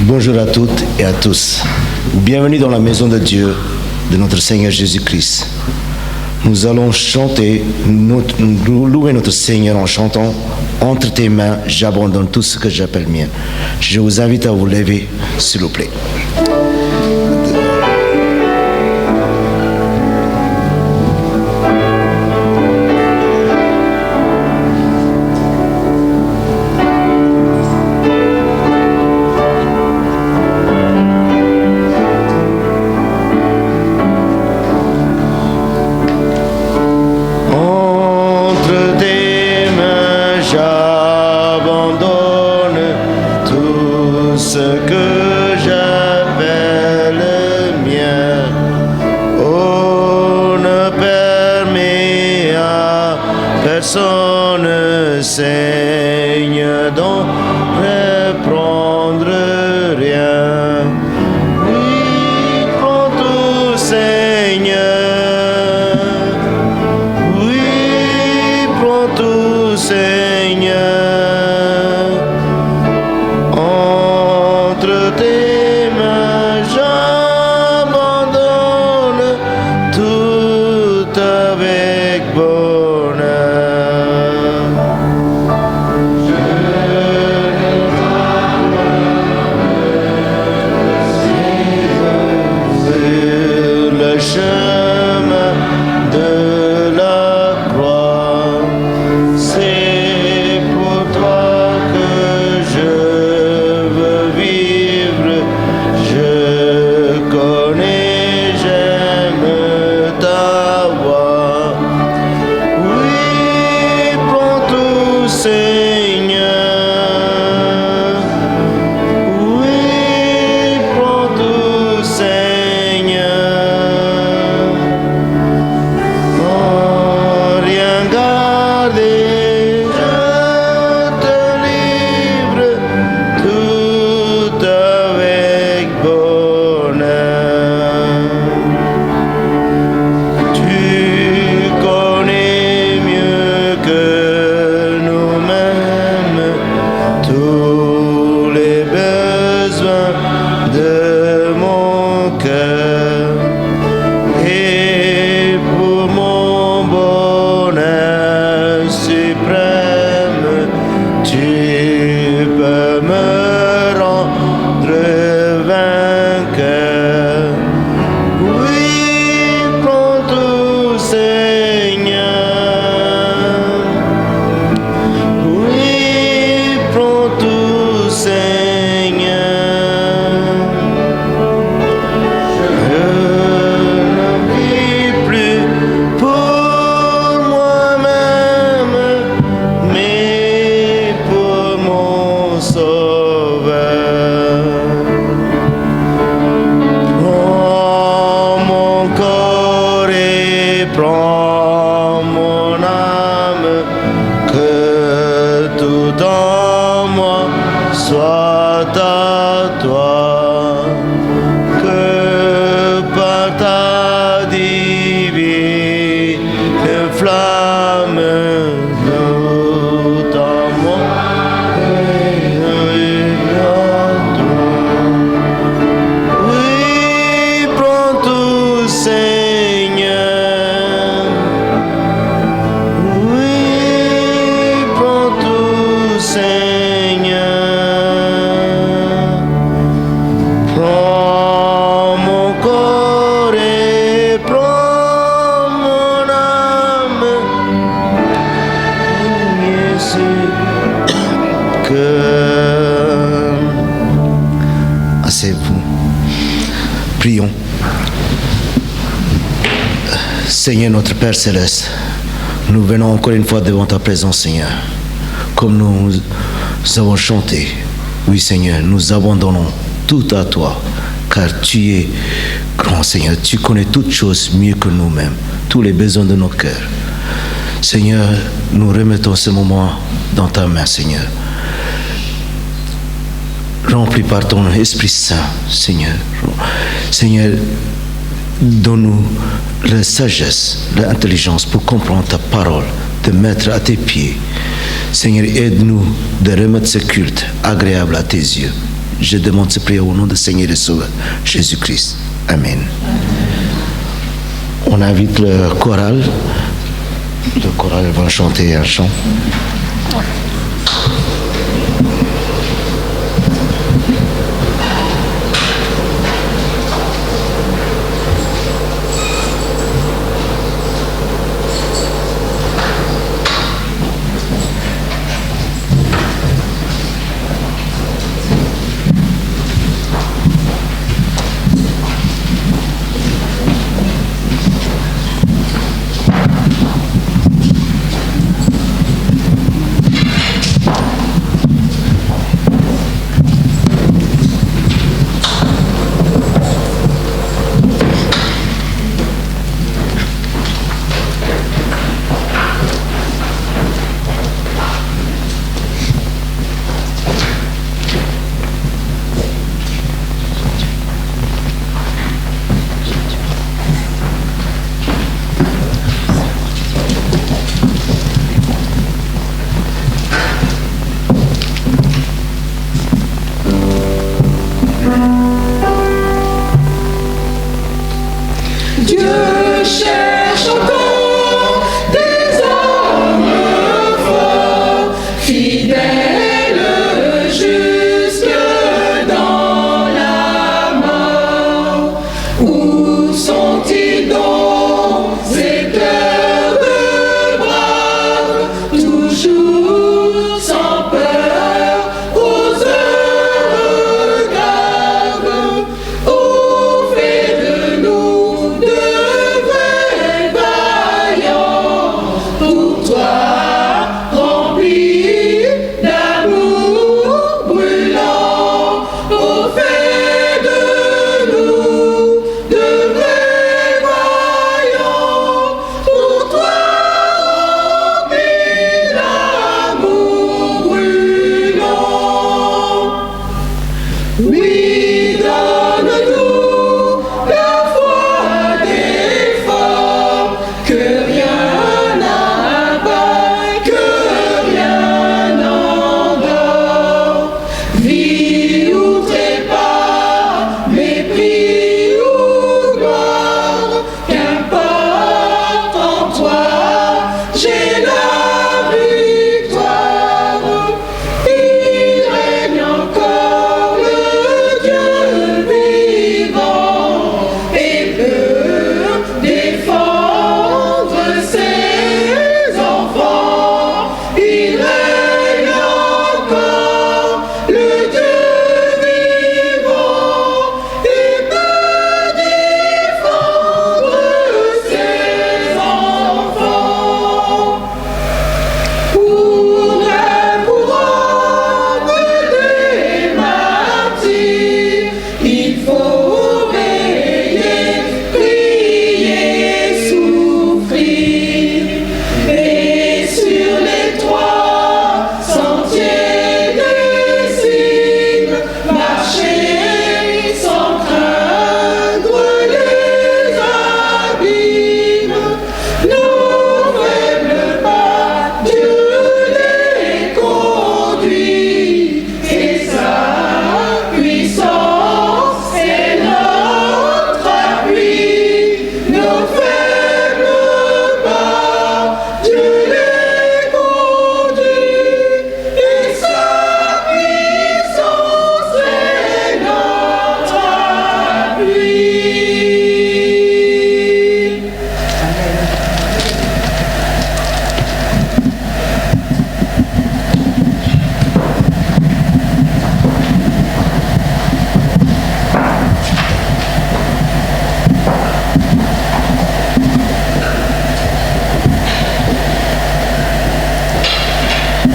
Bonjour à toutes et à tous. Bienvenue dans la maison de Dieu, de notre Seigneur Jésus-Christ. Nous allons chanter, louer notre Seigneur en chantant « Entre tes mains, j'abandonne tout ce que j'appelle mien ». Je vous invite à vous lever, s'il vous plaît. Seigneur, d'en reprendre rien. Oui, prends tout, Seigneur. Oui, prends tout, Seigneur. Entre tes mains, j'abandonne tout avec bonheur. Prends mon âme, que tout en moi soit à toi, que par ta divine flamme tout en moi oui, prends tout, Seigneur. Asseyez-vous. Prions. Seigneur notre Père Céleste, nous venons encore une fois devant ta présence, Seigneur. Comme nous avons chanté, oui Seigneur, nous abandonnons tout à toi, car tu es grand, Seigneur. Tu connais toutes choses mieux que nous-mêmes, tous les besoins de nos cœurs. Seigneur, nous remettons ce moment dans ta main, Seigneur. Rempli par ton Esprit Saint, Seigneur. Seigneur, donne-nous la sagesse, l'intelligence pour comprendre ta parole, de mettre à tes pieds. Seigneur, aide-nous de remettre ce culte agréable à tes yeux. Je demande ce prière au nom du Seigneur et Sauveur, Jésus-Christ. Amen. On invite le choral. Le choral va chanter un chant.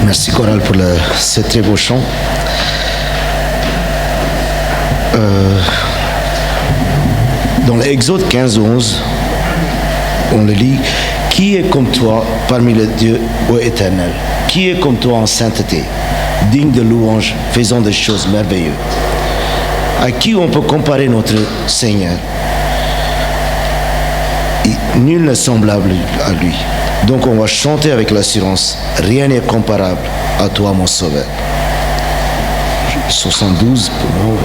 Merci chorale pour ce très beau chant. Dans l'Exode 15-11, on le lit, « Qui est comme toi parmi les dieux, ô Éternel? Qui est comme toi en sainteté, digne de louange, faisant des choses merveilleuses? À qui on peut comparer notre Seigneur? Nul n'est semblable à lui. » Donc on va chanter avec l'assurance, « Rien n'est comparable à toi, mon Sauveur. » 72 pour moi.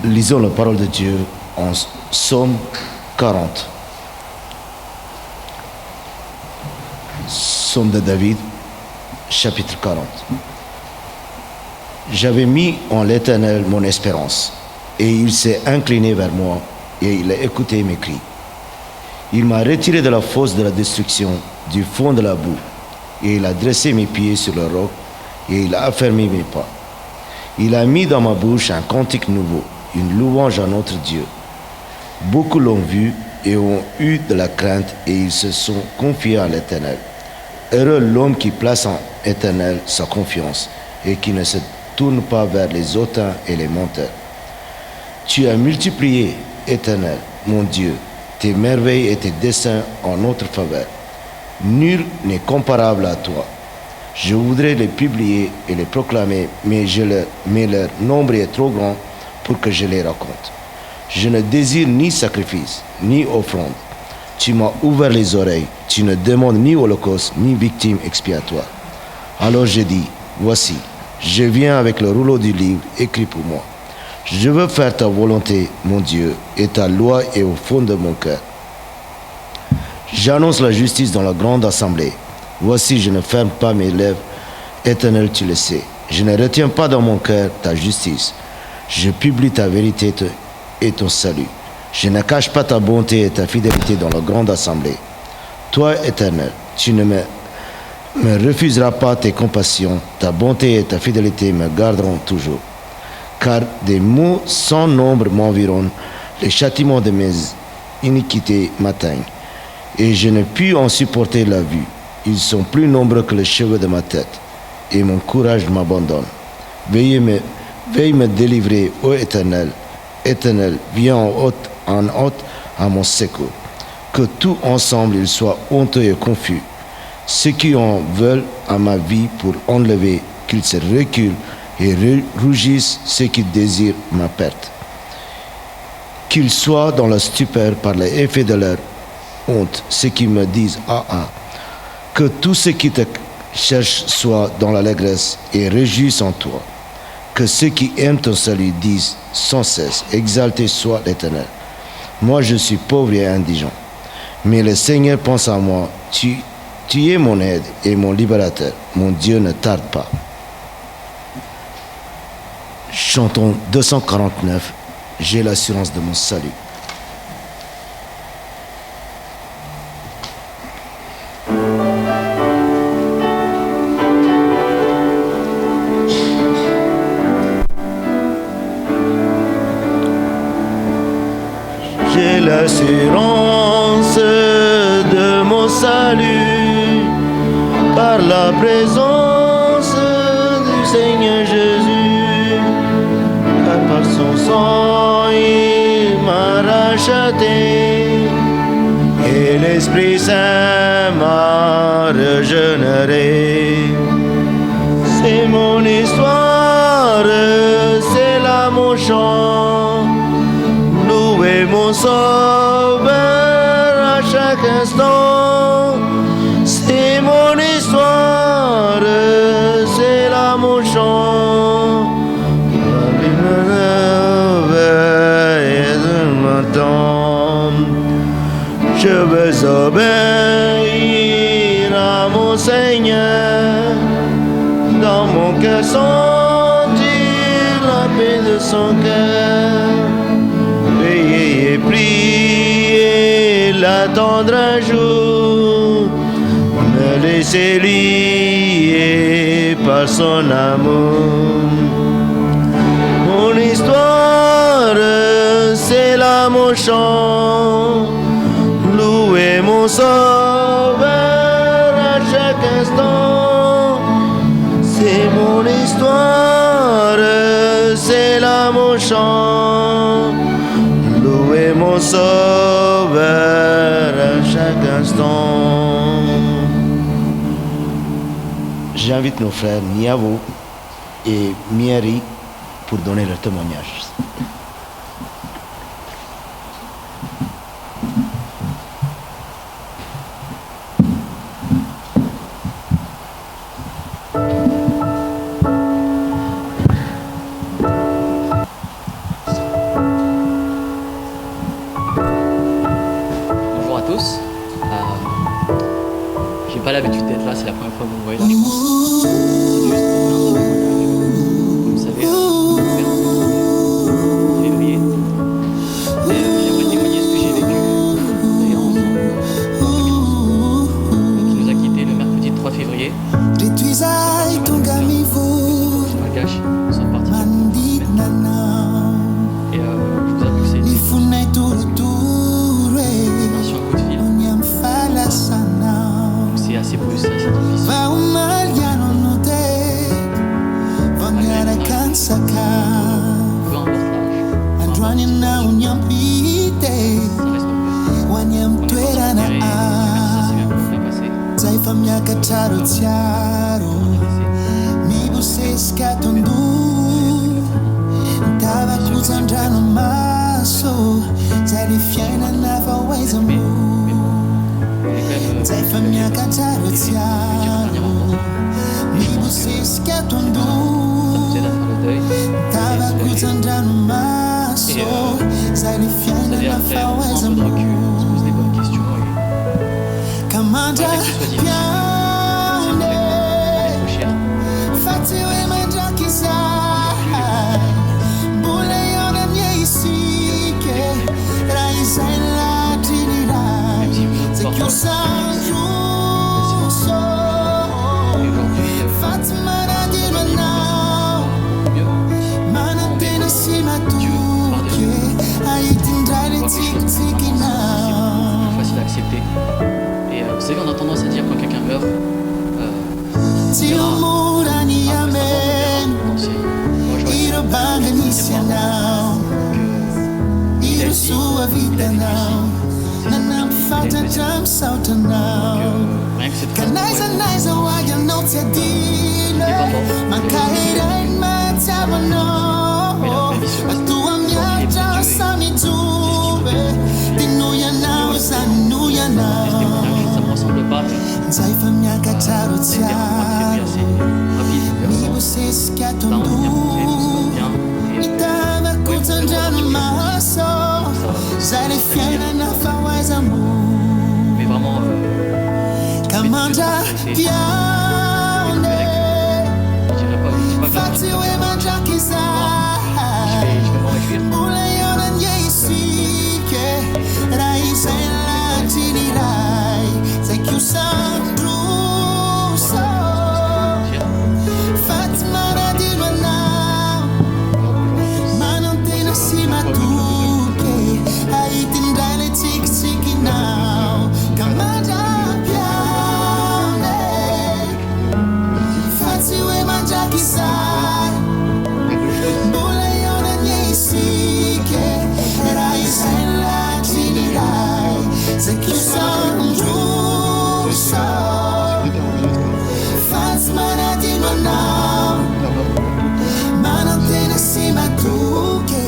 Lisons la parole de Dieu en Psaume 40. Psaume de David, chapitre 40. J'avais mis en l'Éternel mon espérance, et il s'est incliné vers moi, et il a écouté mes cris. Il m'a retiré de la fosse de la destruction, du fond de la boue, et il a dressé mes pieds sur le roc, et il a affermi mes pas. Il a mis dans ma bouche un cantique nouveau, une louange à notre Dieu. Beaucoup l'ont vu et ont eu de la crainte, et ils se sont confiés à l'Éternel. Heureux l'homme qui place en l'Éternel sa confiance, et qui ne se tourne pas vers les hautains et les menteurs. Tu as multiplié, Éternel, mon Dieu, tes merveilles et tes desseins en notre faveur. Nul n'est comparable à toi. Je voudrais les publier et les proclamer, mais leur nombre est trop grand pour que je les raconte. Je ne désire ni sacrifice, ni offrande. Tu m'as ouvert les oreilles, tu ne demandes ni holocauste, ni victime expiatoire. Alors je dis, voici, je viens avec le rouleau du livre écrit pour moi. Je veux faire ta volonté, mon Dieu, et ta loi est au fond de mon cœur. J'annonce la justice dans la grande assemblée. Voici, je ne ferme pas mes lèvres. Éternel, tu le sais. Je ne retiens pas dans mon cœur ta justice. Je publie ta vérité et ton salut. Je ne cache pas ta bonté et ta fidélité dans la grande assemblée. Toi, Éternel, tu ne me refuseras pas tes compassions. Ta bonté et ta fidélité me garderont toujours. Car des maux sans nombre m'environnent. Les châtiments de mes iniquités m'atteignent. Et je ne puis en supporter la vue. Ils sont plus nombreux que les cheveux de ma tête. Et mon courage m'abandonne. Veuille me délivrer, ô Éternel. Éternel, viens en haute à mon secours. Que tout ensemble il soit honteux et confus. Ceux qui en veulent à ma vie pour enlever, qu'ils se reculent et rougissent ceux qui désirent ma perte. Qu'ils soient dans la stupeur par l'effet de leur honte, ceux qui me disent ah ah. Que tous ceux qui te cherchent soient dans l'allégresse et réjouissent en toi. Que ceux qui aiment ton salut disent sans cesse, exalté soit l'Éternel. Moi je suis pauvre et indigent. Mais le Seigneur pense à moi. Tu es mon aide et mon libérateur. Mon Dieu ne tarde pas. Chantons 249. J'ai l'assurance de mon salut. J'ai l'assurance de mon salut par la présence du Seigneur Jésus. Car par son sang il m'a racheté et l'Esprit Saint m'a régénéré. C'est mon histoire, c'est là mon chant. Louez mon Sauveur à chaque instant. C'est mon histoire, c'est là mon chant. Je veux obéir à mon Seigneur. Dans mon cœur sentir la paix de son cœur. Veiller et prier, l'attendre un jour, me laisser lier par son amour. Mon histoire, c'est là mon chant. Louer mon Sauveur à chaque instant. C'est mon histoire, c'est là mon chant. Louer mon Sauveur à chaque instant. J'invite nos frères Niavo et Mieri pour donner leur témoignage. Bonjour à tous. J'ai pas l'habitude d'être là, c'est la première fois que vous me voyez là, je pense. C'est juste pour faire un petit témoignage. Comme vous savez, j'ai ouvert en février. Et j'aimerais témoigner ce que j'ai vécu d'ailleurs ensemble en 2011. Donc il nous a quittés le mercredi 3 février. Je suis malgache, nous sommes partis. Et je vous avoue que c'est un ancien coup de fil. C'est assez beau, c'est assez difficile. Peu importe l'âge, ça reste au cœur. On est pas supéré, ça s'est bien passé. Mais bon, on est quand même c'est la dernière rencontre. Et je pense que ça nous aide à faire le deuil et soulager. Et vous savez, après, on prend un peu de recul, on se pose les bonnes questions et malgré que ce soit difficile, c'est vraiment trop cher. que o santo sou. Et aujourd'hui, Fatima di manau, mieux. manantena cima tu que aí tindrai le tic tic C'est now. plus facile à accepter. Et vous savez, on a tendance à dire quand quelqu'un meurt, Ti umurani après sa mort, on verra amen. quand c'est. Moi, je Iro reste banga nisya now. Iro sua vida now. Nanam falta jam sauta now. rien que cette phrase, Kanaiza naiza waya no te dile. Makaira in mataba no. Atua miata sami tube. Dinuya now sanuya les témoignages, now. ça me ressemble pas, mais Zaifa miaka taro c'est des remarques assez tiaro. rapides. Ni você se quer Là, on est bien posé, tout se passe bien. Ni tava kutandana maso. Zale fiana na fawais amor. Mais vraiment, Kamanda je piane. dirais pas, je dis pas que Fati we manja kiza. je vais m'en réjouir. Mula yona nyesike. Raisa la tinirai. C'est que o santo so. Fatima di manau. Manantena cima tu que aí tindrai le tic tic now. Kamanda piane. Fati we manja kisai. Bula yona nyesike. Raisa la tinirai. C'est que o santo so. Fatima di manau. Manantena cima tu que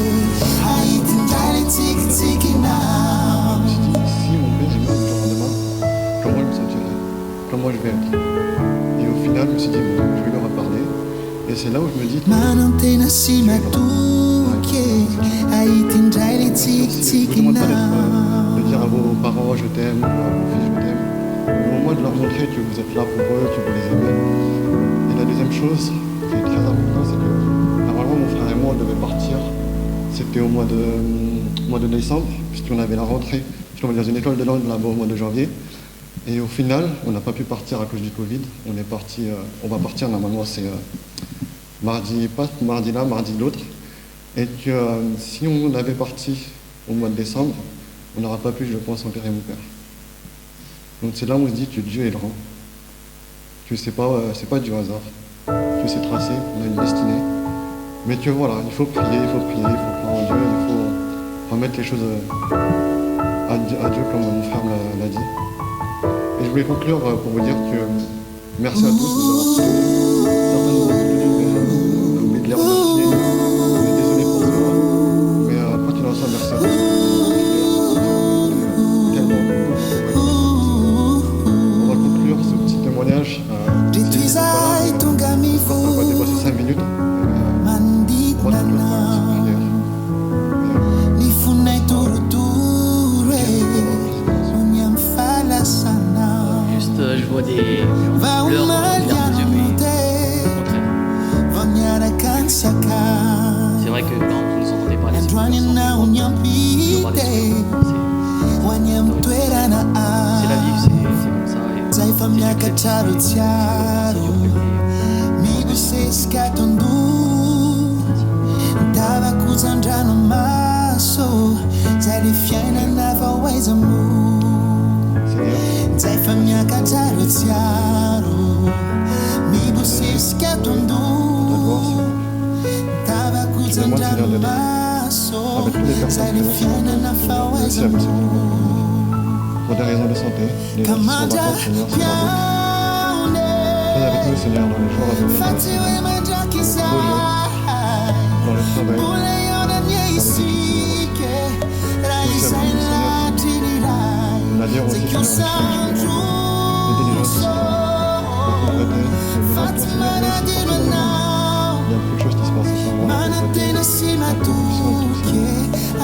aí tindrai le tic tic now. Si mon père est mort le lendemain, comment je me sentirais? Comment je vais être? Et au final, je me suis dit, bon, je vais leur en parler. Et c'est là où je me dis, Manantena cima tu que aí tindrai le tic je tic vous demande pas now. de dire à vos parents je t'aime, ou à vos filles je t'aime, mais au moins de leur montrer que vous êtes là pour eux, que vous les aimez. Et la deuxième chose qui est très importante, c'est que normalement mon frère et moi on devait partir. C'était au mois de décembre, puisqu'on avait la rentrée, puisqu'on va dans une école de langue là-bas au mois de janvier. Et au final, on n'a pas pu partir à cause du Covid. On est parti, on va partir normalement, c'est mardi, pas mardi là, mardi l'autre. Et que si on avait parti au mois de décembre, on n'aura pas pu, je pense, enterrer mon père. Donc c'est là où on se dit que Dieu est grand, que c'est pas du hasard, que c'est tracé, on a une destinée. Mais que voilà, il faut prier, il faut croire en Dieu, il faut remettre les choses à Dieu comme mon frère l'a dit. Et je voulais conclure pour vous dire que merci à tous de nous avoir soutenus. Certains nous ont soutenus, mais on a oublié de les remercier. On est désolé pour cela. Mais quoi qu'il en soit, merci à tous. On va conclure ce petit témoignage. Si vous n'êtes pas là, ça ne va pas dépasser 5 minutes. Mandit On va conclure par une petite prière. ni funai turu turu unyam fala sana. Juste, je vois des Va pleurs dans umal les larmes aux yeux, mais yamute. au contraire. Vanyara kansaka. C'est vrai que quand vous nous entendez parler, c'est Andwani qu'on na ressent unyam des grands- pite. Wanyam twera na c'est la vie, c'est comme ça. Et Zaifa miaka taro tiaro. Migo se skatondu. Tava kuzandra no maso. Zali fiana na vawais amu. Seigneur, Zaifa miaka taro tiaro. Migo se skatondu. Tava kuzandra no maso. Zali fiana na vawais amu. pour des raisons de santé, les gens qui sont en Kamanda vacances, Seigneur, c'est pas bon. piane. Sois avec nous, Seigneur, dans les jours à venir, Fati we manja dans kisai. le travail, Bule yona nyesike. Raisa la tinirai. on a dit aussi, C'est que o Seigneur, santo aider les gens qui sont so. pauvreté, le besoin de ton Fatima Seigneur, di c'est pas tout. manau. Il y a beaucoup de choses qui se passent en ce moment. Manantena cima tu que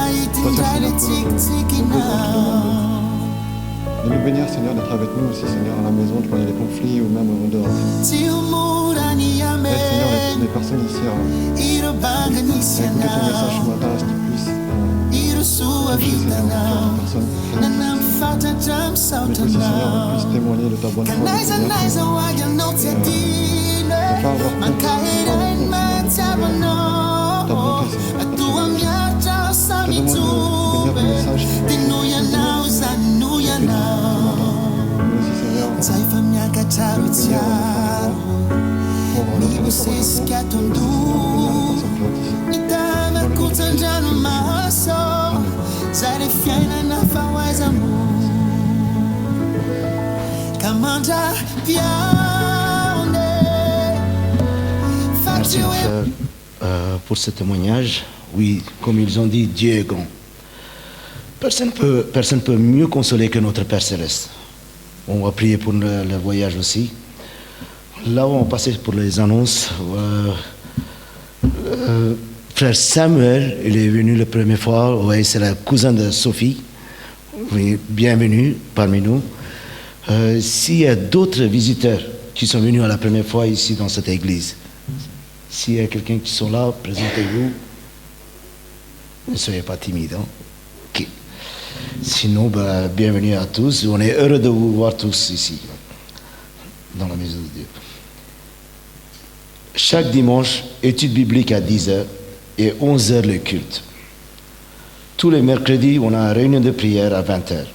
aí tindrai le tic tic now. De nous bénir, Seigneur, d'être avec nous aussi, Seigneur, à la maison, quand il y a des conflits ou même en dehors. Ti umurani Aide, Seigneur, amen. les personnes ici à Iro banga écouter ton message ce nisianau. matin, à ce qu'ils puissent Iro sua toucher, vida Seigneur, now. les personnes. Nanam Mais que Seigneur, on puisse témoigner de ta bonne foi, de ta bienfaitance. Ne pas avoir honte, ta bonté, Seigneur, ta fidélité. Je te demande de bénir le message qui est aussi, Seigneur, pour notre restauration, bénir les personnes Merci mon frère pour ce témoignage. Oui, comme ils ont dit, Dieu est grand. Personne peut mieux consoler que notre Père Céleste. On va prier pour le voyage aussi. Là où on passait pour les annonces, frère Samuel, il est venu la première fois. Oui, c'est la cousin de Sophie. Oui, bienvenue parmi nous. S'il y a d'autres visiteurs qui sont venus à la première fois ici dans cette église, s'il y a quelqu'un qui sont là, présentez-vous. Ne soyez pas timide. Hein? Okay. Sinon, bienvenue à tous. On est heureux de vous voir tous ici, dans la maison de Dieu. Chaque dimanche, étude biblique à 10h et 11h le culte. Tous les mercredis, on a une réunion de prière à 20h.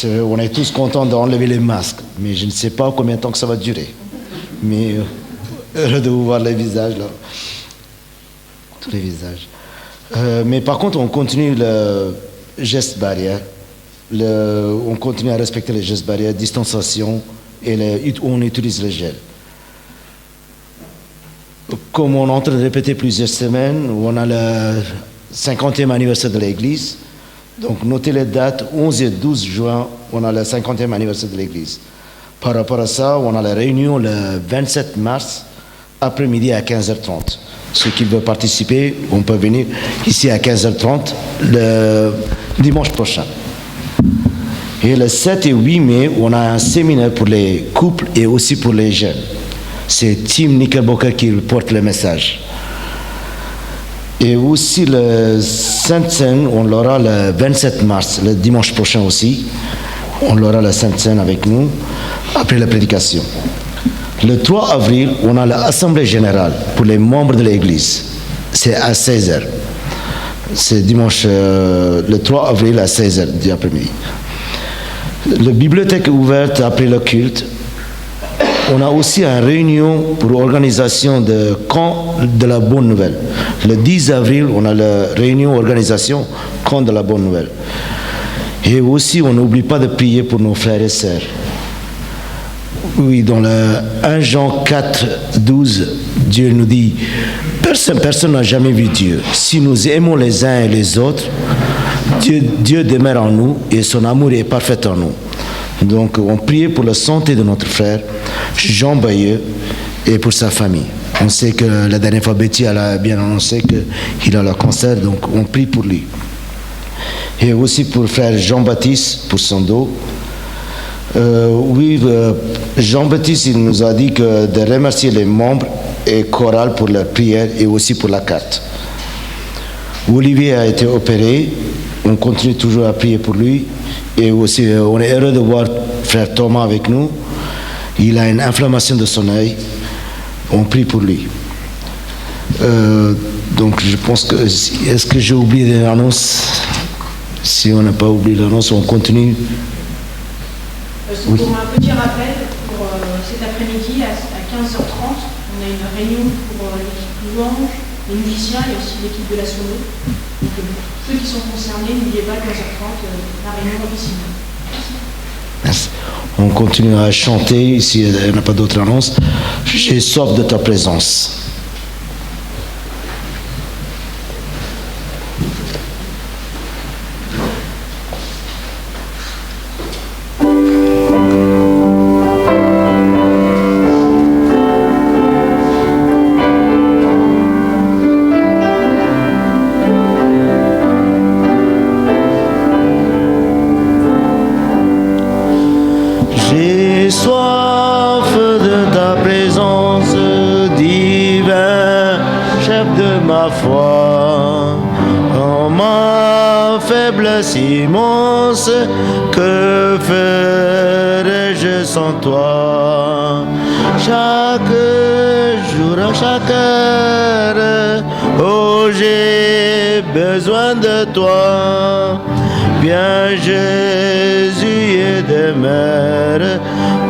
On est tous contents d'enlever les masques, mais je ne sais pas combien de temps que ça va durer. Mais heureux de vous voir les visages là. Tous les visages. Mais par contre, on continue le geste barrière. On continue à respecter les gestes barrières, distanciation, et on utilise le gel. Comme on est en train de répéter plusieurs semaines, on a le 50e anniversaire de l'église. Donc notez les dates, 11 et 12 juin, on a le 50e anniversaire de l'église. Par rapport à ça, on a la réunion le 27 mars, après-midi à 15h30. Ceux qui veulent participer, on peut venir ici à 15h30 le dimanche prochain. Et le 7 et 8 mai, on a un séminaire pour les couples et aussi pour les jeunes. C'est Tim Nickelbocker qui porte le message. Et aussi le Sainte Seine, on l'aura le 27 mars, le dimanche prochain aussi. On l'aura la Sainte Seine avec nous, après la prédication. Le 3 avril, on a l'Assemblée générale pour les membres de l'Église. C'est à 16h. C'est dimanche, le 3 avril à 16h du après-midi. La bibliothèque est ouverte après le culte. On a aussi une réunion pour l'organisation de camp de la bonne nouvelle. Le 10 avril, on a la réunion organisation camp de la bonne nouvelle. Et aussi, on n'oublie pas de prier pour nos frères et sœurs. Oui, dans le 1 Jean 4, 12, Dieu nous dit, personne n'a jamais vu Dieu. Si nous aimons les uns et les autres, Dieu demeure en nous et son amour est parfait en nous. Donc, on prie pour la santé de notre frère, Jean Bayeux, et pour sa famille. On sait que la dernière fois, Betty elle a bien annoncé qu'il a le cancer, donc on prie pour lui. Et aussi pour le frère Jean-Baptiste, pour son dos. Jean-Baptiste, il nous a dit de remercier les membres et chorales pour leur prière et aussi pour la carte. Olivier a été opéré, on continue toujours à prier pour lui. Et aussi, on est heureux de voir frère Thomas avec nous. Il a une inflammation de son œil. On prie pour lui. Donc, je pense que... Est-ce que j'ai oublié l'annonce? Si on n'a pas oublié l'annonce, on continue. Oui. Pour un petit rappel, pour cet après-midi à 15h30, on a une réunion pour l'équipe louange, les musiciens et aussi l'équipe de la sono. Donc, ceux qui sont concernés, n'oubliez pas 15h30, la réunion officielle. Merci. On continue à chanter, s'il n'y en a pas d'autres annonces. J'ai soif de ta présence. En ma faiblesse si immense, que ferais-je sans toi? Chaque jour, à chaque heure, oh j'ai besoin de toi. Viens Jésus et demeure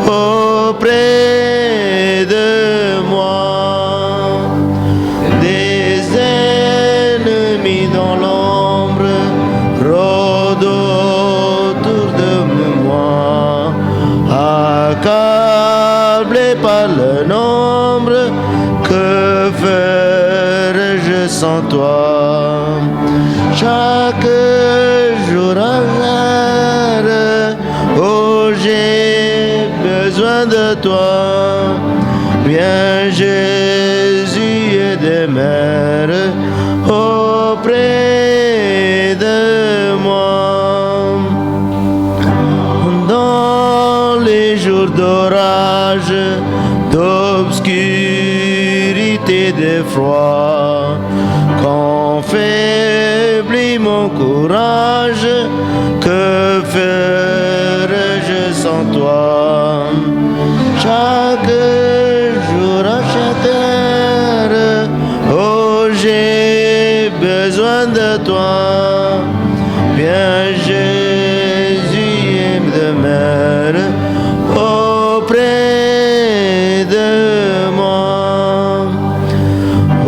auprès de moi. Des ennemis dans l'ombre rôdent autour de moi, accablé par le nombre, que ferais-je sans toi? Chaque jour à l'heure, oh j'ai besoin de toi. Viens Jésus et demeure auprès de moi. Dans les jours d'orage, d'obscurité, de froid, quand faiblit mon courage, que ferais-je sans toi? Chaque jour, à chaque heure, oh j'ai besoin de toi. Viens Jésus et demeure auprès de moi.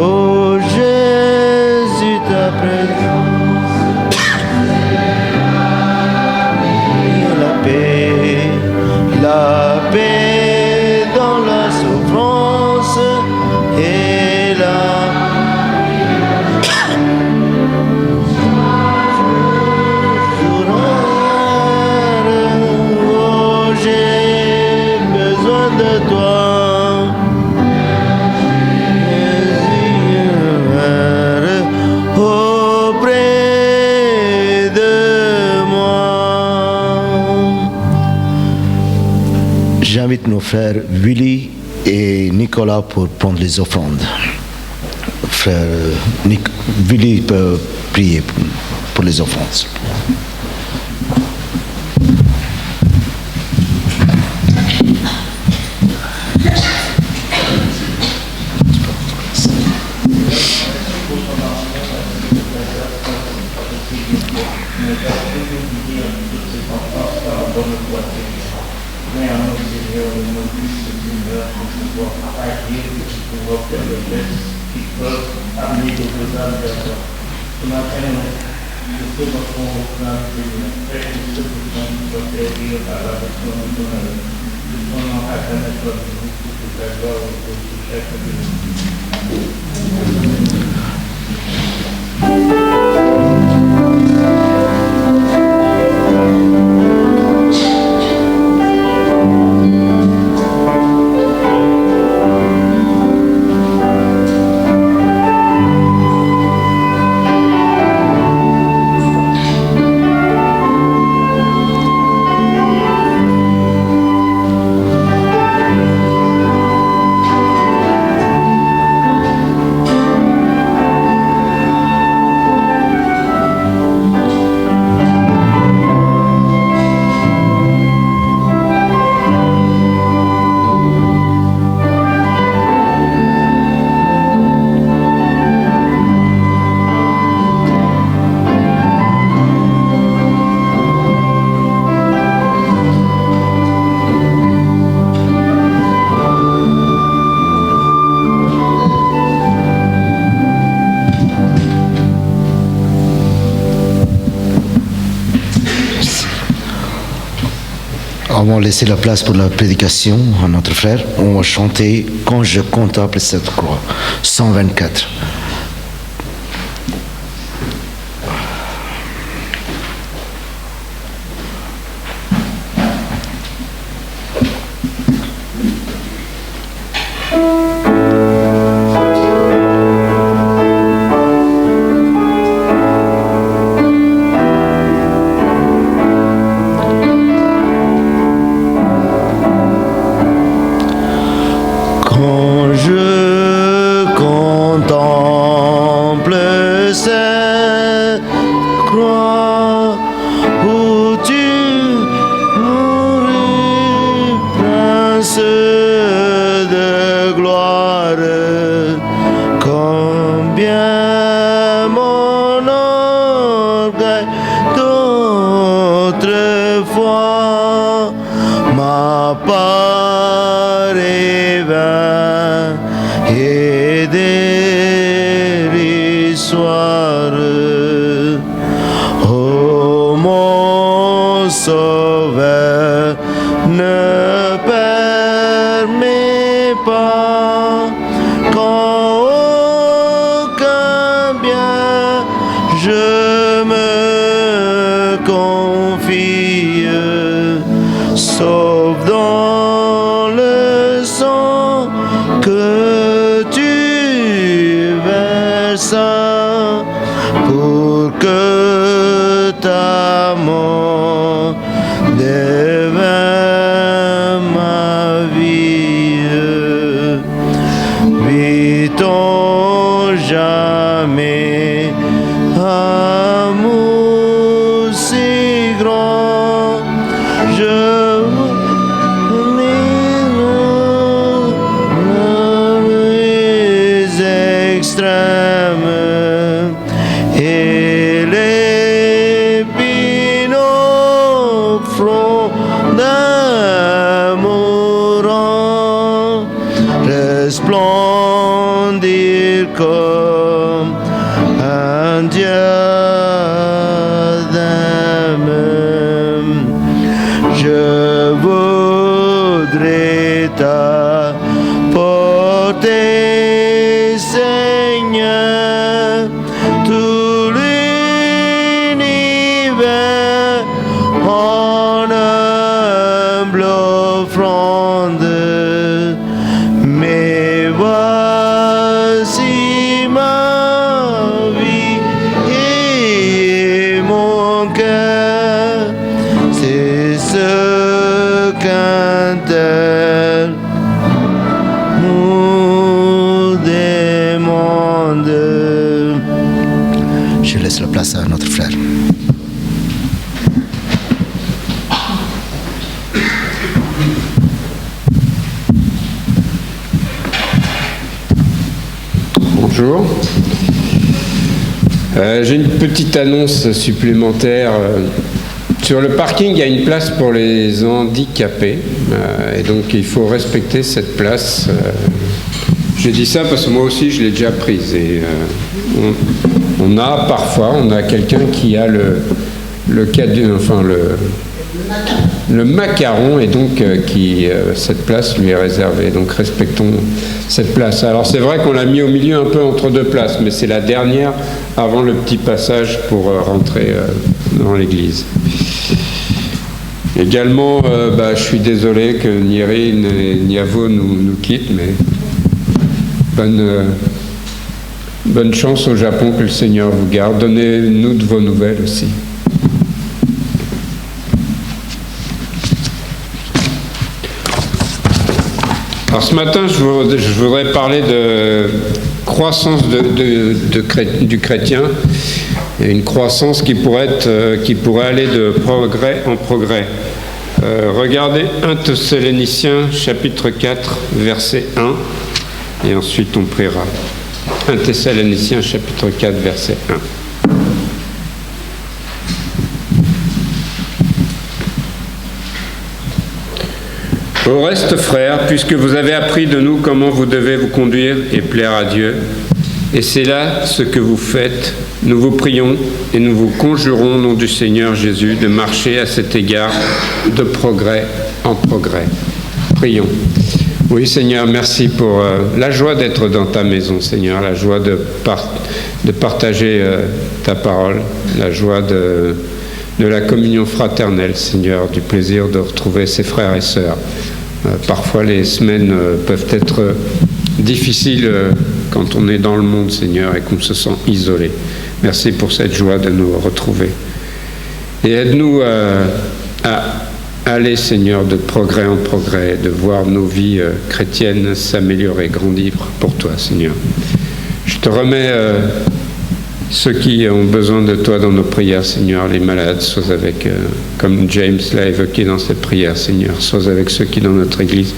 Oh Jésus, ta présence, la paix dans la souffrance et la oh j'ai besoin de toi. Auprès de moi. J'invite nos frères Willy et Nicolas pour prendre les offrandes. Frère Willy peut prier pour les offrandes. Avant de laisser la place pour la prédication à notre frère, on va chanter « Quand je contemple cette croix », 124. Quand je contemple toi, ma part est vain et dérisoire. Oh mon Sauveur, ne permets pas qu'en aucun bien je me confie, sauf dans le sang que tu versas pour que ta mort devienne ma vie. Vit-on jamais amour si grand, je les extrêmes et l'épine au front d'un mourant resplendir comme un diadème. Je voudrais t'apporter, Seigneur, tout l'univers en humble offrande. Mais voici ma vie et mon cœur, c'est ce qu'un tel nous demande. Je laisse la place à notre frère. Bonjour. J'ai une petite annonce supplémentaire. Sur le parking, il y a une place pour les handicapés. Et donc, il faut respecter cette place. J'ai dit ça parce que moi aussi, je l'ai déjà prise. Et on a quelqu'un qui a le macaron, et donc cette place lui est réservée. Donc respectons cette place. Alors c'est vrai qu'on l'a mis au milieu un peu entre deux places, mais c'est la dernière avant le petit passage pour rentrer dans l'église. Également, je suis désolé que Nieri et Niavo nous quittent, mais bonne chance au Japon, que le Seigneur vous garde. Donnez-nous de vos nouvelles aussi. Alors ce matin, je voudrais parler de croissance du chrétien, et une croissance qui pourrait aller de progrès en progrès. Regardez 1 Thessaloniciens chapitre 4 verset 1, et ensuite on priera. 1 Thessaloniciens chapitre 4 verset 1. Au reste, frères, puisque vous avez appris de nous comment vous devez vous conduire et plaire à Dieu, et c'est là ce que vous faites, nous vous prions et nous vous conjurons au nom du Seigneur Jésus de marcher à cet égard de progrès en progrès. Prions. Oui, Seigneur, merci pour la joie d'être dans ta maison, Seigneur, la joie de partager ta parole, la joie de la communion fraternelle, Seigneur, du plaisir de retrouver ses frères et sœurs. Parfois, les semaines peuvent être difficiles quand on est dans le monde, Seigneur, et qu'on se sent isolé. Merci pour cette joie de nous retrouver. Et aide-nous à aller, Seigneur, de progrès en progrès, de voir nos vies chrétiennes s'améliorer, grandir pour toi, Seigneur. Je te remets ceux qui ont besoin de toi dans nos prières, Seigneur, les malades, sois avec, comme James l'a évoqué dans cette prière, Seigneur, sois avec ceux qui, dans notre Église,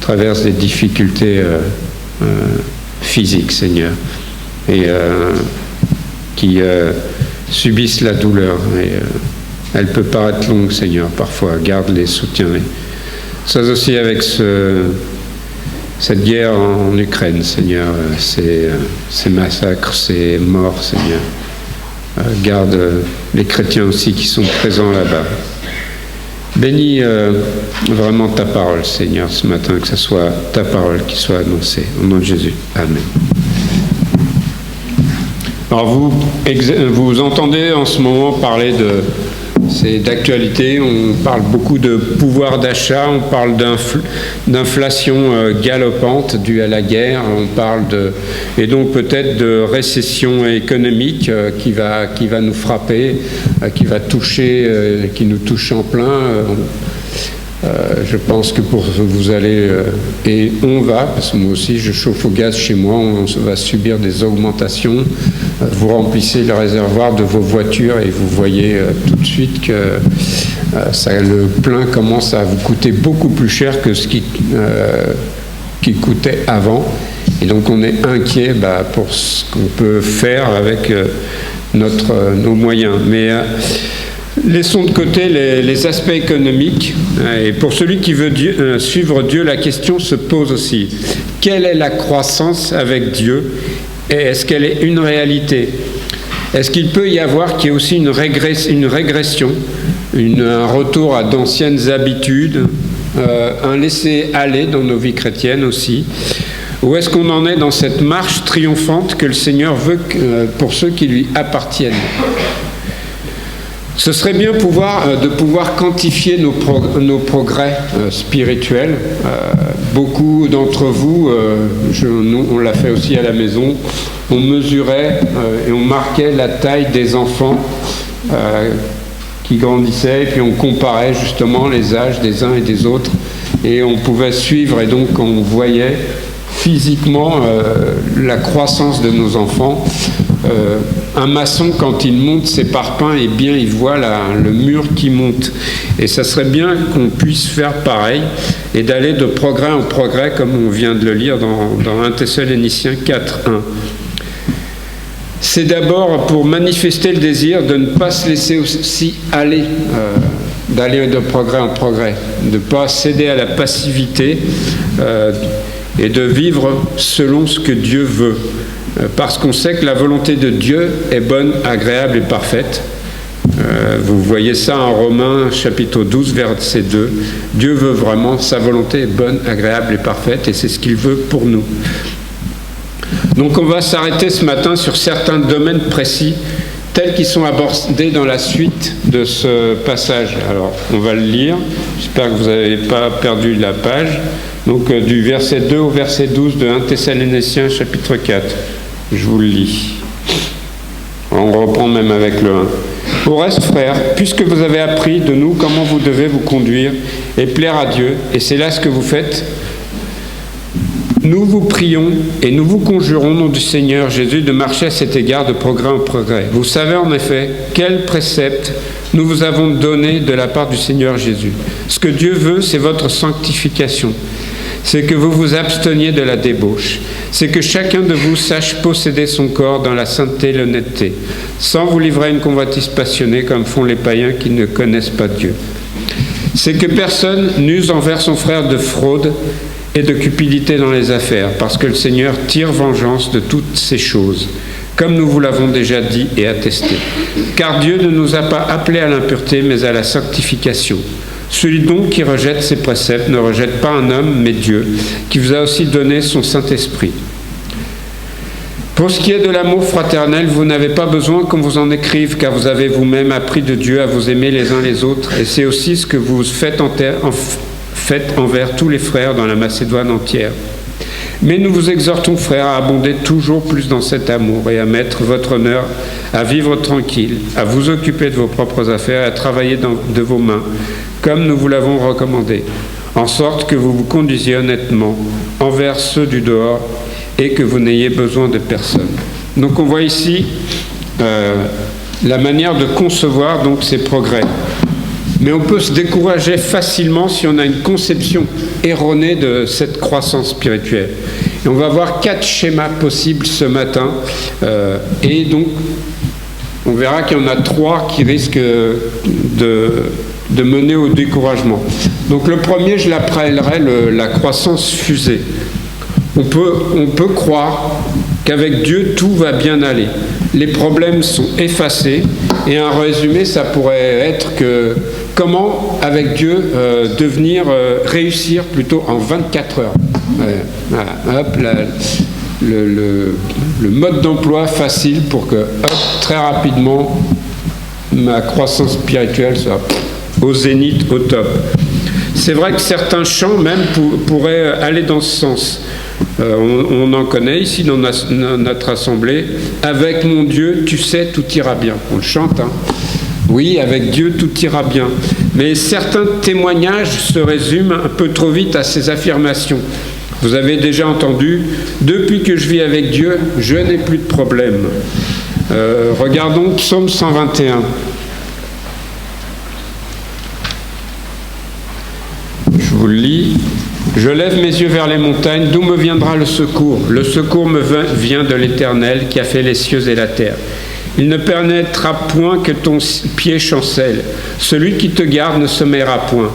traversent des difficultés physiques, Seigneur, et qui subissent la douleur. Et Elle peut paraître longue, Seigneur, parfois. Garde-les, soutiens-les. Sois aussi avec cette guerre en Ukraine, Seigneur, ces massacres, ces morts, Seigneur. Garde les chrétiens aussi qui sont présents là-bas. Bénis vraiment ta parole, Seigneur, ce matin, que ce soit ta parole qui soit annoncée. Au nom de Jésus. Amen. Alors vous entendez en ce moment parler d'actualité, on parle beaucoup de pouvoir d'achat, on parle d'inflation galopante due à la guerre, on parle et donc peut-être de récession économique qui va nous frapper, qui nous touche en plein. Je pense que vous allez, et on va, parce que moi aussi je chauffe au gaz chez moi, on va subir des augmentations. Vous remplissez le réservoir de vos voitures et vous voyez tout de suite que le plein commence à vous coûter beaucoup plus cher que ce qui coûtait avant. Et donc on est inquiet pour ce qu'on peut faire avec nos moyens. Mais laissons de côté les aspects économiques. Et pour celui qui veut suivre Dieu, la question se pose aussi. Quelle est la croissance avec Dieu? Et est-ce qu'elle est une réalité? Est-ce qu'il peut y avoir qu'il y ait aussi une régression, un retour à d'anciennes habitudes, un laisser-aller dans nos vies chrétiennes aussi? Ou est-ce qu'on en est dans cette marche triomphante que le Seigneur veut pour ceux qui lui appartiennent? Ce serait bien de pouvoir quantifier nos progrès spirituels. Beaucoup d'entre vous, on l'a fait aussi à la maison, on mesurait et on marquait la taille des enfants qui grandissaient, et puis on comparait justement les âges des uns et des autres, et on pouvait suivre, et donc on voyait physiquement la croissance de nos enfants. Un maçon, quand il monte ses parpaings, eh bien, il voit le mur qui monte. Et ça serait bien qu'on puisse faire pareil et d'aller de progrès en progrès, comme on vient de le lire dans 1 Thessaloniciens 4:1. C'est d'abord pour manifester le désir de ne pas se laisser aussi aller, d'aller de progrès en progrès, de ne pas céder à la passivité et de vivre selon ce que Dieu veut. Parce qu'on sait que la volonté de Dieu est bonne, agréable et parfaite. Vous voyez ça en Romains chapitre 12, verset 2. Dieu veut vraiment, sa volonté est bonne, agréable et parfaite, et c'est ce qu'il veut pour nous. Donc on va s'arrêter ce matin sur certains domaines précis, tels qu'ils sont abordés dans la suite de ce passage. Alors on va le lire, j'espère que vous n'avez pas perdu la page. Donc du verset 2 au verset 12 de 1 Thessaloniciens chapitre 4. Je vous le lis. On reprend même avec le 1. Au reste, frères, puisque vous avez appris de nous comment vous devez vous conduire et plaire à Dieu, et c'est là ce que vous faites, nous vous prions et nous vous conjurons au nom du Seigneur Jésus de marcher à cet égard de progrès en progrès. Vous savez en effet quels préceptes nous vous avons donnés de la part du Seigneur Jésus. Ce que Dieu veut, c'est votre sanctification. C'est que vous vous absteniez de la débauche. C'est que chacun de vous sache posséder son corps dans la sainteté et l'honnêteté, sans vous livrer à une convoitise passionnée comme font les païens qui ne connaissent pas Dieu. C'est que personne n'use envers son frère de fraude et de cupidité dans les affaires, parce que le Seigneur tire vengeance de toutes ces choses, comme nous vous l'avons déjà dit et attesté. Car Dieu ne nous a pas appelés à l'impureté, mais à la sanctification. Celui donc qui rejette ses préceptes ne rejette pas un homme, mais Dieu, qui vous a aussi donné son Saint-Esprit. Pour ce qui est de l'amour fraternel, vous n'avez pas besoin qu'on vous en écrive, car vous avez vous-même appris de Dieu à vous aimer les uns les autres, et c'est aussi ce que vous faites envers tous les frères dans la Macédoine entière. Mais nous vous exhortons, frères, à abonder toujours plus dans cet amour et à mettre votre honneur à vivre tranquille, à vous occuper de vos propres affaires et à travailler de vos mains, comme nous vous l'avons recommandé, en sorte que vous vous conduisiez honnêtement envers ceux du dehors et que vous n'ayez besoin de personne. Donc on voit ici la manière de concevoir donc ces progrès. Mais on peut se décourager facilement si on a une conception erronée de cette croissance spirituelle. Et on va voir 4 schémas possibles ce matin. Et donc, on verra qu'il y en a 3 qui risquent de mener au découragement. Donc le premier, je l'appellerai la croissance fusée. On peut croire qu'avec Dieu, tout va bien aller. Les problèmes sont effacés. Et un résumé, ça pourrait être que comment, avec Dieu, réussir plutôt en 24 heures. Voilà, hop, le mode d'emploi facile pour que, très rapidement, ma croissance spirituelle soit au zénith, au top. C'est vrai que certains chants même pourraient aller dans ce sens. On en connaît ici dans notre assemblée. Avec mon Dieu, tu sais, tout ira bien. On le chante, hein. Oui, avec Dieu, tout ira bien. Mais certains témoignages se résument un peu trop vite à ces affirmations. Vous avez déjà entendu, depuis que je vis avec Dieu, je n'ai plus de problème. Regardons Psaume 121. Je vous le lis. Je lève mes yeux vers les montagnes, d'où me viendra le secours? Le secours me vient de l'Éternel qui a fait les cieux et la terre. Il ne pénétrera point que ton pied chancelle. Celui qui te garde ne sommeillera point.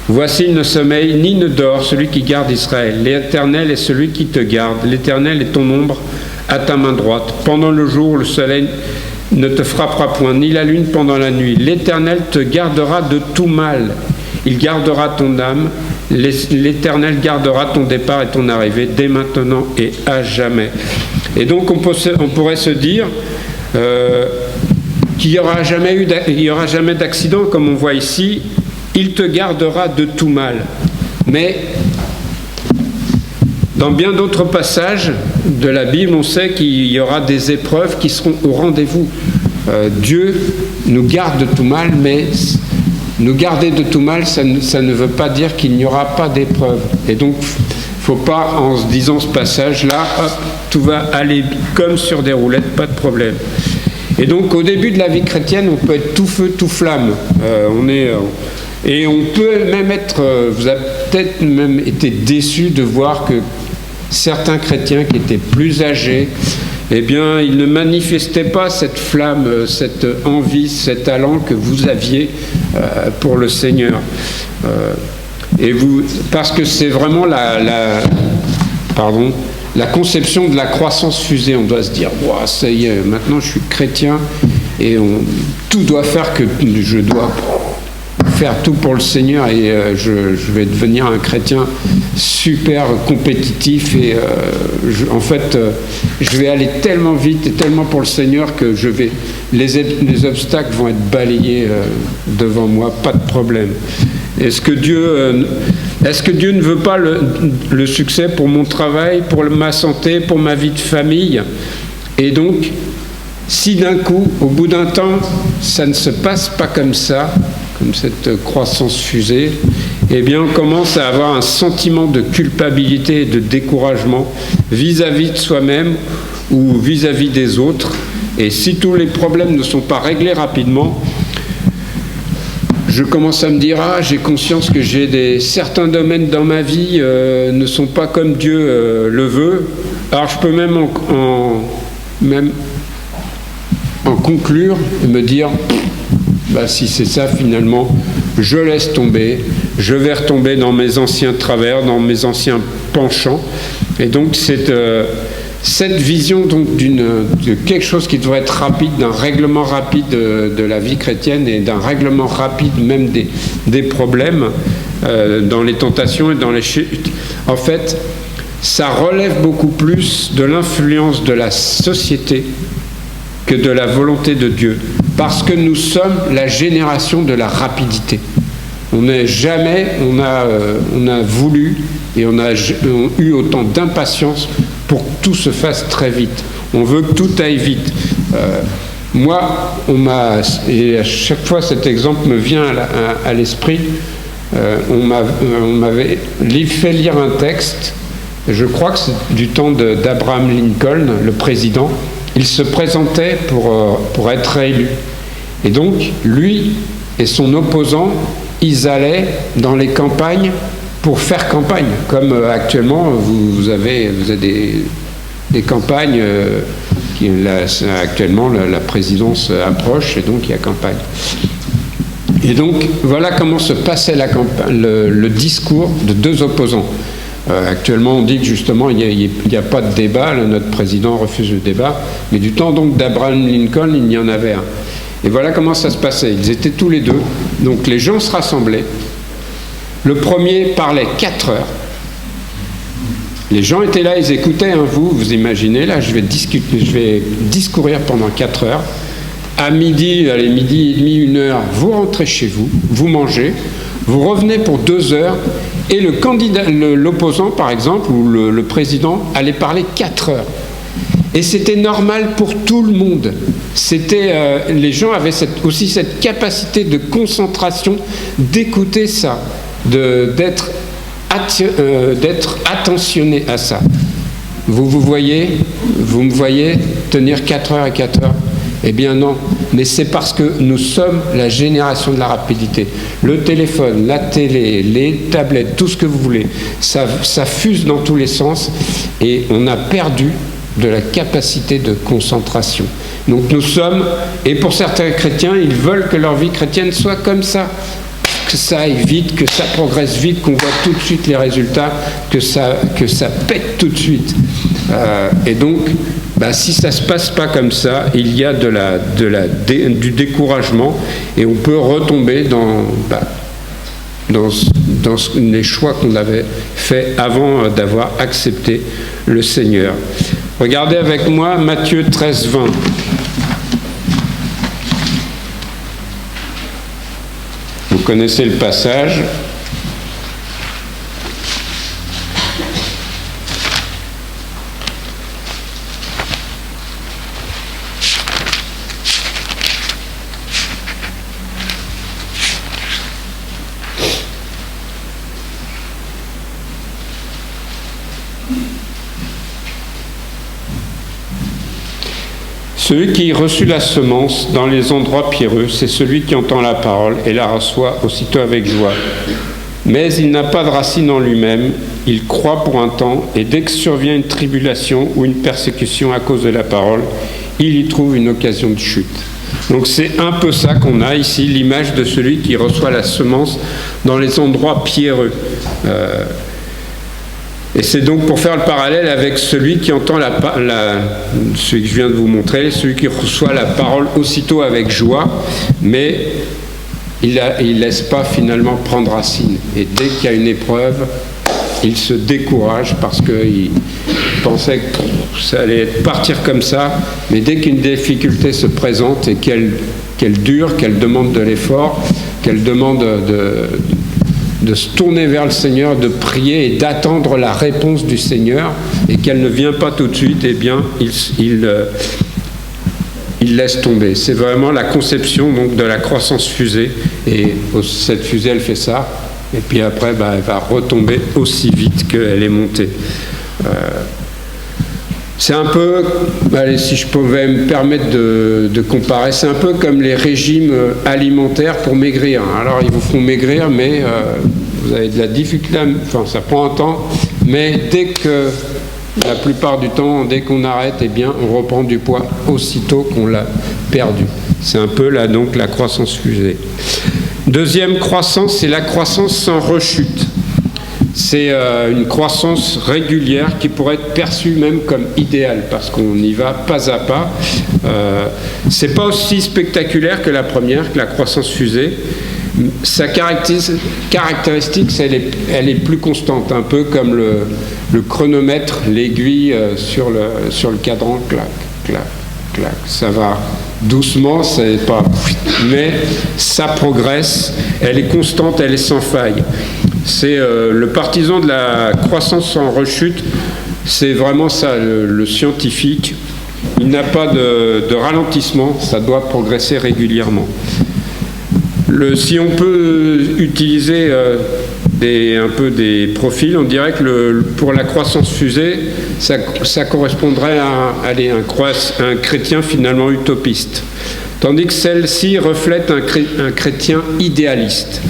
Voici, il ne sommeille ni ne dort celui qui garde Israël. L'Éternel est celui qui te garde. L'Éternel est ton ombre à ta main droite. Pendant le jour, le soleil ne te frappera point, ni la lune pendant la nuit. L'Éternel te gardera de tout mal. Il gardera ton âme. L'Éternel gardera ton départ et ton arrivée dès maintenant et à jamais. Et donc on pourrait se dire qu'il n'y aura jamais d'accident, comme on voit ici. Il te gardera de tout mal. Mais dans bien d'autres passages de la Bible, on sait qu'il y aura des épreuves qui seront au rendez-vous. Dieu nous garde de tout mal, mais nous garder de tout mal, ça ne veut pas dire qu'il n'y aura pas d'épreuve. Et donc, il ne faut pas, en se disant ce passage-là, hop, tout va aller comme sur des roulettes, pas de problème. Et donc, au début de la vie chrétienne, on peut être tout feu, tout flamme. Et on peut même être... vous avez peut-être même été déçus de voir que certains chrétiens qui étaient plus âgés, eh bien, ils ne manifestaient pas cette flamme, cette envie, cet talent que vous aviez pour le Seigneur. Parce que c'est vraiment la conception de la croissance fusée. On doit se dire, wow, ça y est, maintenant je suis chrétien et tout doit faire que je dois faire tout pour le Seigneur et je vais devenir un chrétien super compétitif et je vais aller tellement vite et tellement pour le Seigneur que les obstacles vont être balayés devant moi, pas de problème. Est-ce que Dieu ne veut pas le succès pour mon travail, pour ma santé, pour ma vie de famille? Et donc, si d'un coup, au bout d'un temps, ça ne se passe pas comme ça, comme cette croissance fusée, eh bien on commence à avoir un sentiment de culpabilité et de découragement vis-à-vis de soi-même ou vis-à-vis des autres. Et si tous les problèmes ne sont pas réglés rapidement, je commence à me dire, j'ai conscience que certains domaines dans ma vie ne sont pas comme Dieu le veut. Alors je peux même en conclure et me dire, si c'est ça finalement, je laisse tomber, je vais retomber dans mes anciens travers, dans mes anciens penchants. Et donc cette vision donc, de quelque chose qui devrait être rapide, d'un règlement rapide de la vie chrétienne et d'un règlement rapide même des problèmes dans les tentations et dans les chutes, en fait, ça relève beaucoup plus de l'influence de la société que de la volonté de Dieu. Parce que nous sommes la génération de la rapidité. On a voulu et on a eu autant d'impatience pour que tout se fasse très vite. On veut que tout aille vite. Et à chaque fois cet exemple me vient à l'esprit, on m'avait fait lire un texte, je crois que c'est du temps d'Abraham Lincoln, le président. Il se présentait pour être réélu. Et donc, lui et son opposant, ils allaient dans les campagnes pour faire campagne. Comme actuellement, vous avez des campagnes Actuellement, la présidence approche et donc il y a campagne. Et donc, voilà comment se passait le discours de deux opposants. Actuellement, on dit que justement, il n'y a pas de débat, là, notre président refuse le débat, mais du temps donc d'Abraham Lincoln, il y en avait un. Et voilà comment ça se passait. Ils étaient tous les deux, donc les gens se rassemblaient. Le premier parlait 4 heures. Les gens étaient là, ils écoutaient, hein, vous imaginez, là, je vais discourir pendant 4 heures. À midi, allez, midi et demi, 1 heure, vous rentrez chez vous, vous mangez, vous revenez pour 2 heures, et le candidat, l'opposant, par exemple, ou le président, allait parler 4 heures. Et c'était normal pour tout le monde. Les gens avaient aussi cette capacité de concentration, d'écouter ça, d'être attentionné à ça. Vous me voyez tenir 4 heures et 4 heures. Eh bien non, mais c'est parce que nous sommes la génération de la rapidité. Le téléphone, la télé, les tablettes, tout ce que vous voulez, ça fuse dans tous les sens et on a perdu de la capacité de concentration. Donc nous sommes, et pour certains chrétiens, ils veulent que leur vie chrétienne soit comme ça, que ça aille vite, que ça progresse vite, qu'on voit tout de suite les résultats, que ça pète tout de suite. Et donc, si ça ne se passe pas comme ça, il y a du découragement et on peut retomber dans les choix qu'on avait faits avant d'avoir accepté le Seigneur. Regardez avec moi Matthieu 13, 20. Vous connaissez le passage. Celui qui reçut la semence dans les endroits pierreux, c'est celui qui entend la parole et la reçoit aussitôt avec joie. Mais il n'a pas de racine en lui-même, il croit pour un temps, et dès que survient une tribulation ou une persécution à cause de la parole, il y trouve une occasion de chute. Donc c'est un peu ça qu'on a ici, l'image de celui qui reçoit la semence dans les endroits pierreux. Et c'est donc pour faire le parallèle avec celui qui entend celui que je viens de vous montrer, celui qui reçoit la parole aussitôt avec joie, mais il ne laisse pas finalement prendre racine. Et dès qu'il y a une épreuve, il se décourage parce qu'il pensait que ça allait partir comme ça, mais dès qu'une difficulté se présente et qu'elle dure, qu'elle demande de l'effort, qu'elle demande de se tourner vers le Seigneur, de prier et d'attendre la réponse du Seigneur, et qu'elle ne vient pas tout de suite, eh bien, il laisse tomber. C'est vraiment la conception donc, de la croissance fusée, et cette fusée, elle fait ça, et puis après, elle va retomber aussi vite qu'elle est montée. C'est un peu, allez, si je pouvais me permettre de comparer, c'est un peu comme les régimes alimentaires pour maigrir. Alors ils vous font maigrir, mais vous avez de la difficulté, ça prend un temps, mais dès que, la plupart du temps, dès qu'on arrête, eh bien, on reprend du poids aussitôt qu'on l'a perdu. C'est un peu là donc la croissance fusée. Deuxième croissance, c'est la croissance sans rechute. C'est une croissance régulière qui pourrait être perçue même comme idéale parce qu'on y va pas à pas. C'est pas aussi spectaculaire que la première, que la croissance fusée. Sa caractéristique, elle est plus constante, un peu comme le chronomètre, l'aiguille sur le cadran, clac, clac, clac. Ça va doucement, c'est pas, mais ça progresse. Elle est constante, elle est sans faille. C'est le partisan de la croissance sans rechute, c'est vraiment ça, le scientifique. Il n'a pas de ralentissement, ça doit progresser régulièrement. Si on peut utiliser un peu des profils, on dirait que pour la croissance fusée, ça correspondrait à un chrétien finalement utopiste. Tandis que celle-ci reflète un chrétien idéaliste.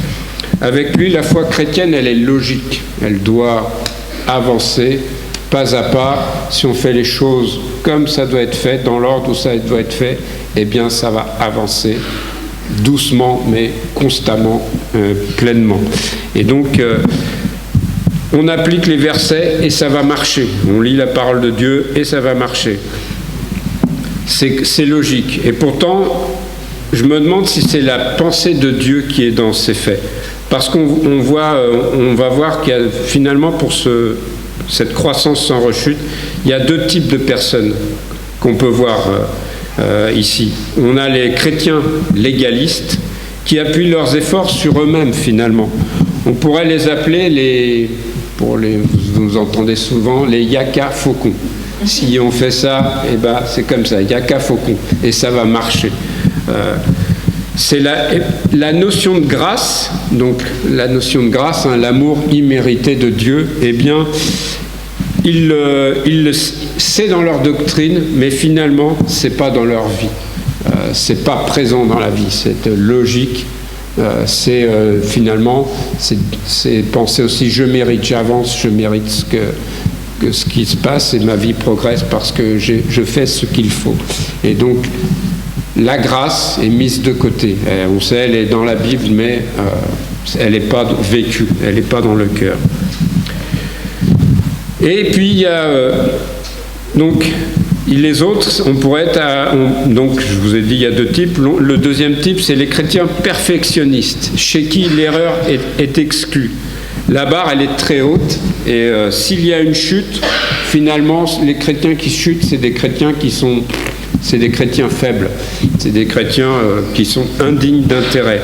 Avec lui, la foi chrétienne, elle est logique. Elle doit avancer, pas à pas, si on fait les choses comme ça doit être fait, dans l'ordre où ça doit être fait, eh bien ça va avancer doucement mais constamment, pleinement. Et donc on applique les versets et ça va marcher. On lit la parole de Dieu et ça va marcher. C'est logique. Et pourtant, je me demande si c'est la pensée de Dieu qui est dans ces faits. Parce qu'on va voir qu'il y a finalement pour cette croissance sans rechute, il y a deux types de personnes qu'on peut voir ici. On a les chrétiens légalistes qui appuient leurs efforts sur eux-mêmes finalement. On pourrait les appeler vous entendez souvent, les yaka faucons. Si on fait ça, eh ben, c'est comme ça, yaka faucon, et ça va marcher. C'est la notion de grâce, donc la notion de grâce, hein, l'amour immérité de Dieu, eh bien, c'est dans leur doctrine, mais finalement, c'est pas dans leur vie. C'est pas présent dans la vie, cette logique. Finalement, c'est penser aussi je mérite, j'avance, je mérite ce qui se passe et ma vie progresse parce que je fais ce qu'il faut. Et donc, la grâce est mise de côté. On sait, elle est dans la Bible, mais elle n'est pas vécue, elle n'est pas dans le cœur. Et puis, il y a donc les autres, on pourrait être donc je vous ai dit il y a deux types. Le deuxième type, c'est les chrétiens perfectionnistes, chez qui l'erreur est exclue. La barre, elle est très haute, et s'il y a une chute, finalement, les chrétiens qui chutent, c'est des chrétiens faibles, c'est des chrétiens qui sont indignes d'intérêt.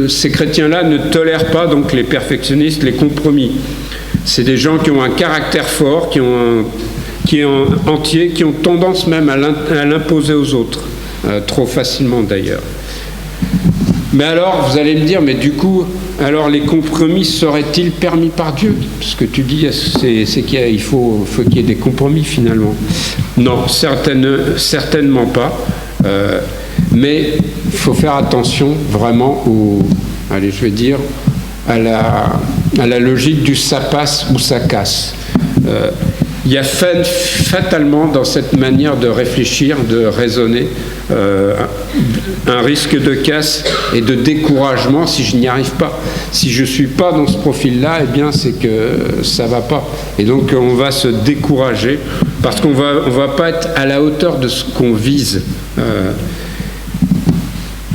Ces chrétiens-là ne tolèrent pas donc les perfectionnistes, les compromis. C'est des gens qui ont un caractère fort, qui est entier, qui ont tendance même à l'imposer aux autres, trop facilement d'ailleurs. Mais alors, vous allez me dire, mais du coup, alors les compromis seraient-ils permis par Dieu? Ce que tu dis, c'est qu'il faut qu'il y ait des compromis finalement. Non, certainement pas. Mais il faut faire attention vraiment à la logique du ça passe ou ça casse. Il y a fatalement dans cette manière de réfléchir, de raisonner, un risque de casse et de découragement si je n'y arrive pas. Si je ne suis pas dans ce profil-là, eh bien c'est que ça ne va pas. Et donc on va se décourager parce qu'on va pas être à la hauteur de ce qu'on vise.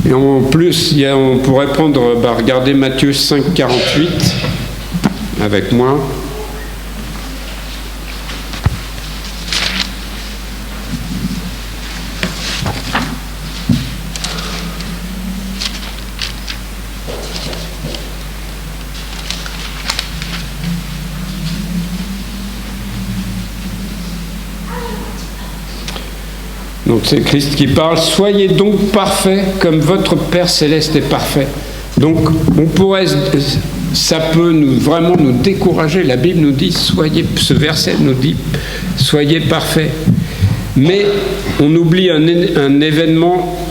Et en plus, on pourrait regarder Matthieu 5, 48 avec moi. Donc c'est Christ qui parle. Soyez donc parfaits comme votre Père Céleste est parfait. Donc ça peut vraiment nous décourager. La Bible nous dit, ce verset nous dit, soyez parfaits. Mais on oublie un événement